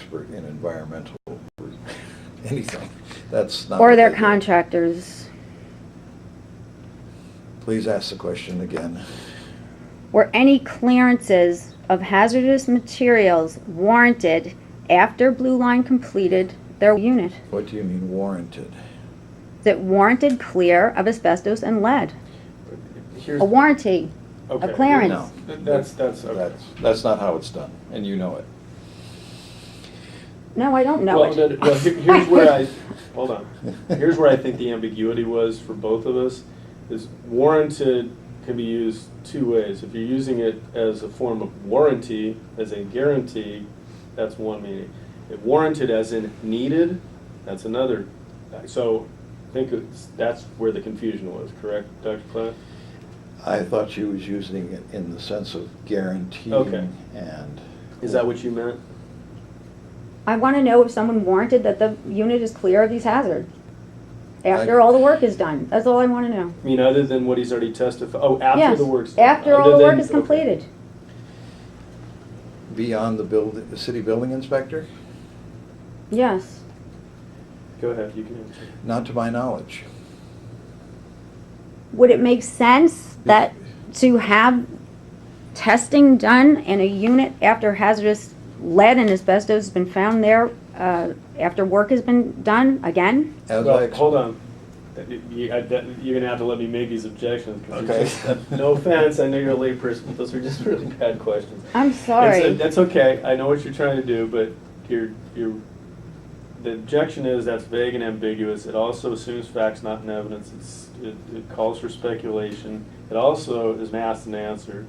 expert in environmental or anything. That's not. Or their contractors. Please ask the question again. Were any clearances of hazardous materials warranted after Blue Line completed their unit? What do you mean warranted? Is it warranted clear of asbestos and lead? Here's, A warranty, okay. a clearance. No. That's okay. That's not how it's done, and you know it. No, I don't know Well, it. here's where hold on. Here's where I think the ambiguity was for both of us, is warranted can be used two ways. If you're using it as a form of warranty, as a guarantee, that's one meaning. If warranted as in needed, that's another. So I think that's where the confusion was, correct, Dr. Klatt? I thought you was using it in the sense of guaranteeing. Okay. And. Is that what you meant? I want to know if someone warranted that the unit is clear of these hazards after all the work is done. That's all I want to know. I mean, other than what he's already testified. Oh, after Yes, the work's done. after all Other the work than- is completed. Okay. Beyond the city building inspector? Yes. Go ahead, you can answer. Not to my knowledge. Would it make sense that to have testing done in a unit after hazardous lead and asbestos has been found there, after work has been done again? Well, hold on. You're going to have to let me make these objections. Okay. No offense, I know you're a layperson, but those are just really bad questions. I'm sorry. That's okay. I know what you're trying to do, but the objection is that's vague and ambiguous. It also assumes facts, not in evidence. It calls for speculation. It also is asked and answered.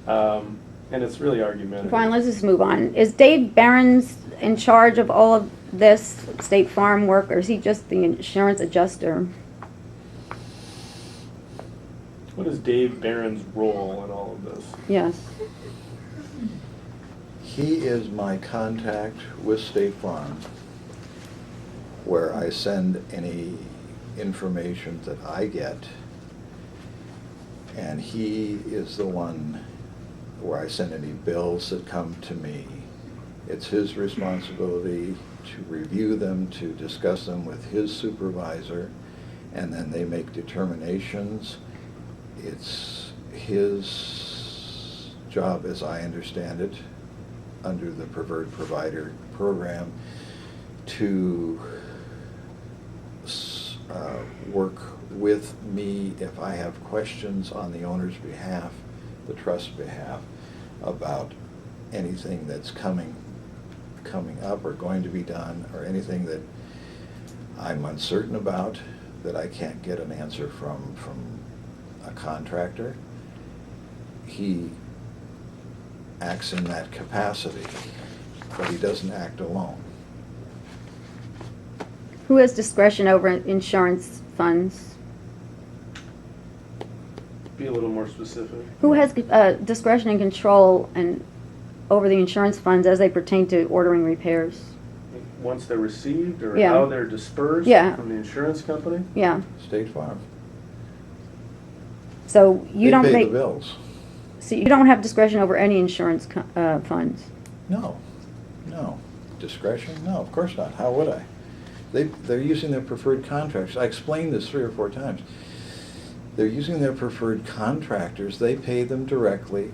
And it's really argumentative. Fine, let's just move on. Is Dave Behrens in charge of all of this State Farm work, or is he just the insurance adjuster? What is Dave Barron's role in all of this? Yes. He is my contact with State Farm, where I send any information that I get, and he is the one where I send any bills that come to me. It's his responsibility to review them, to discuss them with his supervisor, and then they make determinations. It's his job, as I understand it, under the preferred provider program, to work with me if I have questions on the owner's behalf, the trust's behalf, about anything that's coming up or going to be done, or anything that I'm uncertain about that I can't get an answer from a contractor. He acts in that capacity, but he doesn't act alone. Who has discretion over insurance funds? Be a little more specific. Who has discretion and control and over the insurance funds as they pertain to ordering repairs? Once they're received, or Yeah. how they're dispersed Yeah. from the insurance company? Yeah. State Farm. So you don't They pay make. the bills. So you don't have discretion over any insurance funds. No. Discretion? No, of course not. How would I? They're using their preferred contractors. I explained this 3 or 4 times. They're using their preferred contractors. They pay them directly.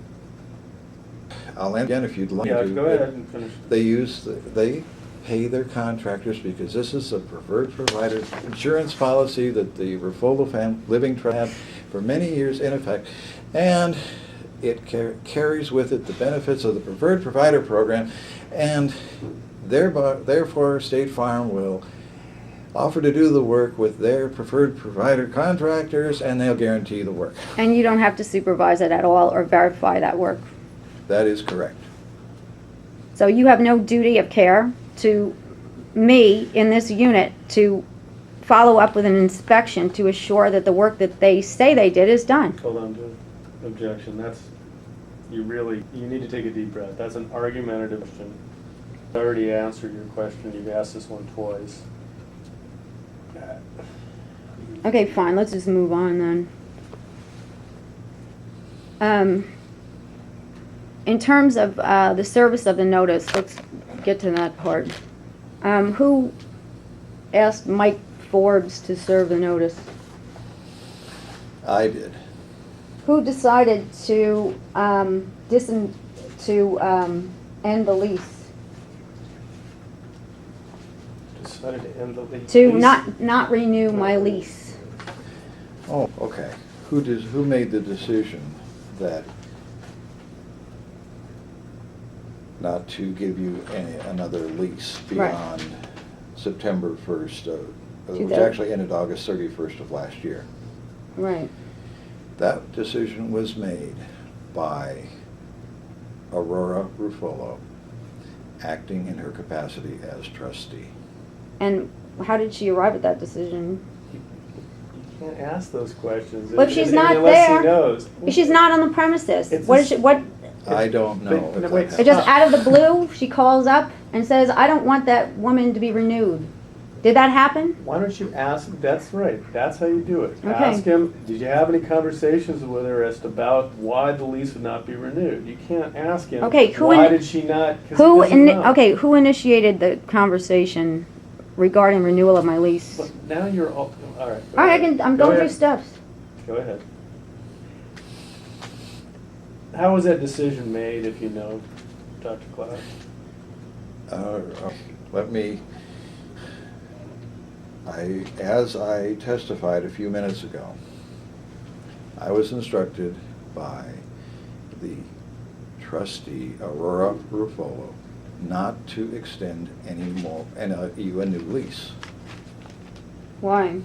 I'll end again if you'd like Yeah, to. go ahead and finish. They pay their contractors because this is a preferred provider insurance policy that the Refoldo Living Trust had for many years in effect, and it carries with it the benefits of the preferred provider program, and therefore State Farm will offer to do the work with their preferred provider contractors, and they'll guarantee the work. And you don't have to supervise it at all or verify that work. That is correct. So you have no duty of care to me in this unit to follow up with an inspection to assure that the work that they say they did is done. Hold on to objection. You need to take a deep breath. That's an argumentative question. I already answered your question. You've asked this one twice. Okay, fine, let's just move on then. In terms of the service of the notice, let's get to that part. Who asked Mike Forbes to serve the notice? I did. Who decided to end the lease? Decided to end the lease. To not renew my lease. Oh, okay. Who made the decision that not to give you another lease Right. beyond September 1st, which 2000. actually ended August 31st of last year? Right. That decision was made by Aurora Ruffolo, acting in her capacity as trustee. And how did she arrive at that decision? You can't ask those questions. Well, if she's and- not unless there, he knows. if she's not on the premises, It's what a is she, what? I don't know. But- if no, that wait, happened. It just out of the blue, she calls up and says, "I don't want that woman to be renewed." Did that happen? Why don't you ask, that's right, that's how you do it. Okay. Ask him, did you have any conversations with her as to about why the lease would not be renewed? You can't ask him, Okay, who why in- did she not? 'Cause he doesn't know. Okay, who initiated the conversation regarding renewal of my lease? But now you're all right. go All right, ahead. I'm Go going through ahead. steps. Go ahead. How was that decision made, if you know, Dr. Cloud? Let me, as I testified a few minutes ago, I was instructed by the trustee, Aurora Ruffolo, not to extend any more, you a new lease. Why?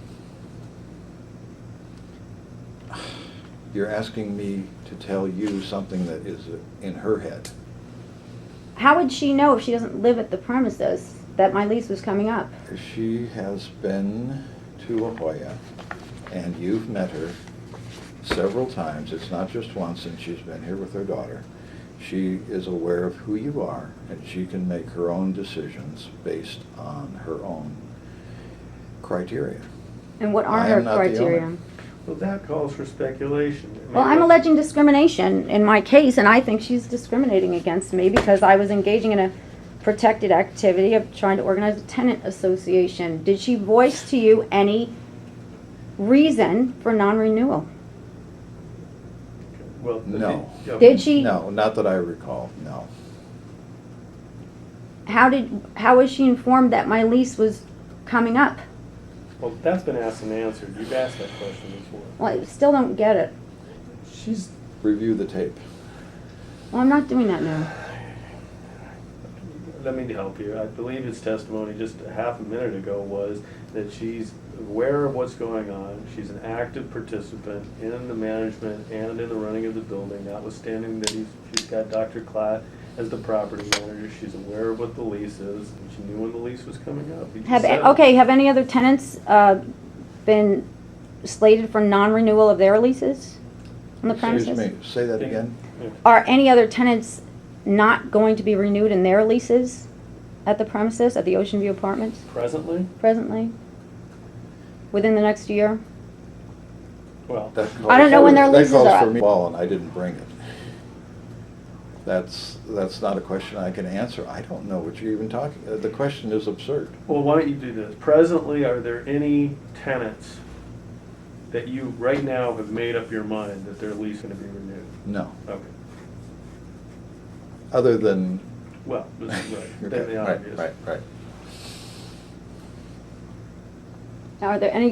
You're asking me to tell you something that is in her head. How would she know if she doesn't live at the premises that my lease was coming up? She has been to La Jolla, and you've met her several times. It's not just once, and she's been here with her daughter. She is aware of who you are, and she can make her own decisions based on her own criteria. And what are I her am not the criteria? owner. Well, that calls for speculation. I mean, Well, I'm what- alleging discrimination in my case, and I think she's discriminating against me because I was engaging in a protected activity of trying to organize a tenant association. Did she voice to you any reason for non-renewal? Well, No. okay. Did she? No, not that I recall, no. How was she informed that my lease was coming up? Well, that's been asked and answered. You've asked that question before. Well, I still don't get it. She's, Review the tape. Well, I'm not doing that now. let me help you. I believe his testimony just a half a minute ago was that she's aware of what's going on. She's an active participant in the management and in the running of the building, notwithstanding that she's got Dr. Klatt as the property manager. She's aware of what the lease is, and she knew when the lease was coming up. He just said it. Have any other tenants been slated for non-renewal of their leases on the premises? Excuse me, say that again? Yeah. Are any other tenants not going to be renewed in their leases at the premises, at the Ocean View Apartments Presently? presently? Within the next year? Well, I don't know when their leases That are calls for up. me, well, and I didn't bring it. That's not a question I can answer. I don't know what you're even talking, the question is absurd. well, why don't you do this? Presently, are there any tenants that you right now have made up your mind that their lease is going to be renewed? No, Okay. other than. Well, this is right. Okay, Then the obvious. Right.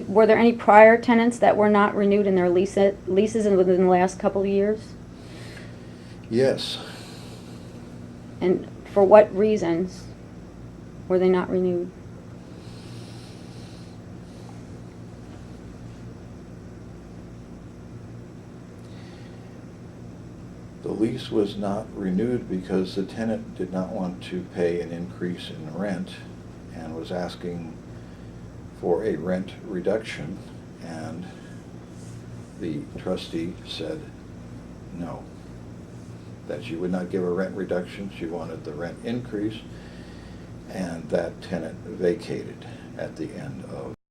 Were there any prior tenants that were not renewed in their leases within the last couple of years? Yes, And for what reasons were they not renewed? the lease was not renewed because the tenant did not want to pay an increase in rent and was asking for a rent reduction, and the trustee said no, that she would not give a rent reduction. She wanted the rent increase, and that tenant vacated at the end of